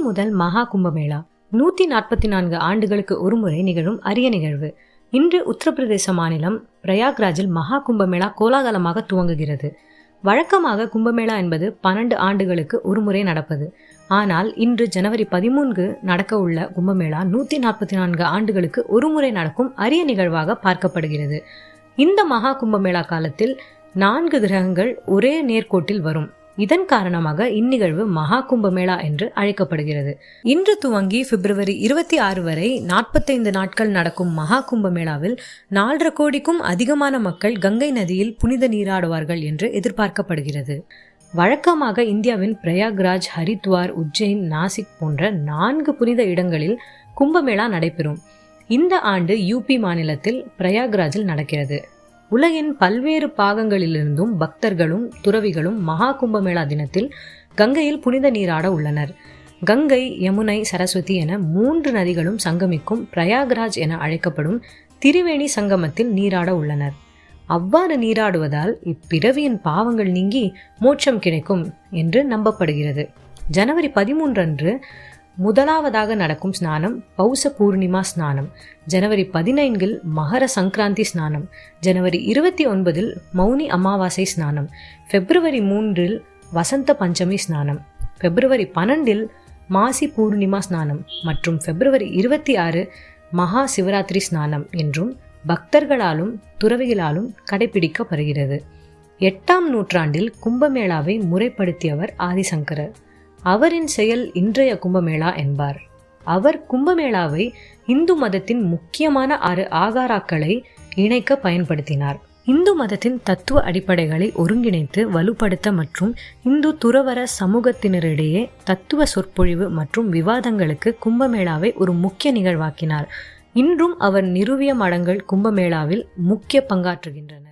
முதல் மகா கும்பமேளா 144 ஆண்டுகளுக்கு ஒருமுறை நிகழும் அரிய நிகழ்வு. இன்று உத்தரப்பிரதேச மாநிலம் பிரயாக்ராஜில் மகா கும்பமேளா கோலாகலமாக துவங்குகிறது. வழக்கமாக கும்பமேளா என்பது 12 ஆண்டுகளுக்கு ஒருமுறை நடப்பது. ஆனால் இன்று ஜனவரி 13 நடக்க உள்ள கும்பமேளா 144 ஆண்டுகளுக்கு ஒருமுறை நடக்கும் அரிய நிகழ்வாக பார்க்கப்படுகிறது. இந்த மகா கும்பமேளா காலத்தில் 4 கிரகங்கள் ஒரே நேர்கோட்டில் வரும். இதன் காரணமாக இந்நிகழ்வு மகா கும்பமேளா என்று அழைக்கப்படுகிறது. இன்று துவங்கி பிப்ரவரி 26 வரை 45 நாட்கள் நடக்கும் மகா கும்பமேளாவில் 4.5 கோடிக்கும் அதிகமான மக்கள் கங்கை நதியில் புனித நீராடுவார்கள் என்று எதிர்பார்க்கப்படுகிறது. வழக்கமாக இந்தியாவின் பிரயாக்ராஜ், ஹரித்வார், உஜ்ஜைன், நாசிக் போன்ற 4 புனித இடங்களில் கும்பமேளா நடைபெறும். இந்த ஆண்டு யூபி மாநிலத்தில் பிரயாக்ராஜில் நடக்கிறது. உலகின் பல்வேறு பாகங்களிலிருந்தும் பக்தர்களும் துறவிகளும் மகா கும்பமேளா தினத்தில் கங்கையில் புனித நீராட உள்ளனர். கங்கை, யமுனை, சரஸ்வதி என 3 நதிகளும் சங்கமிக்கும் பிரயாக்ராஜ் என அழைக்கப்படும் திரிவேணி சங்கமத்தில் நீராட உள்ளனர். அவ்வாறு நீராடுவதால் இப்பிறவியின் பாவங்கள் நீங்கி மோட்சம் கிடைக்கும் என்று நம்பப்படுகிறது. ஜனவரி 13 அன்று முதலாவதாக நடக்கும் ஸ்நானம் பௌச பூர்ணிமா ஸ்நானம். ஜனவரி 15 மகர சங்கராந்தி ஸ்நானம். ஜனவரி 29 மௌனி அமாவாசை ஸ்நானம். பிப்ரவரி 3 வசந்த பஞ்சமி ஸ்நானம். பிப்ரவரி 12 மாசி பூர்ணிமா ஸ்நானம் மற்றும் பிப்ரவரி 26 மகா சிவராத்திரி ஸ்நானம் என்றும் பக்தர்களாலும் துறவிகளாலும் கடைபிடிக்கப்படுகிறது. 8ஆம் நூற்றாண்டில் கும்பமேளாவை முறைப்படுத்தியவர் ஆதிசங்கரர். அவரின் செயல் இன்றைய கும்பமேளா என்பார். அவர் கும்பமேளாவை இந்து மதத்தின் முக்கியமான 6 ஆகாராக்களை இணைக்க பயன்படுத்தினார். இந்து மதத்தின் தத்துவ அடிப்படைகளை ஒருங்கிணைத்து வலுப்படுத்த மற்றும் இந்து துறவற சமூகத்தினரிடையே தத்துவ சொற்பொழிவு மற்றும் விவாதங்களுக்கு கும்பமேளாவை ஒரு முக்கிய நிகழ்வாக்கினார். இன்றும் அவர் நிறுவிய மடங்கள் கும்பமேளாவில் முக்கிய பங்காற்றுகின்றன.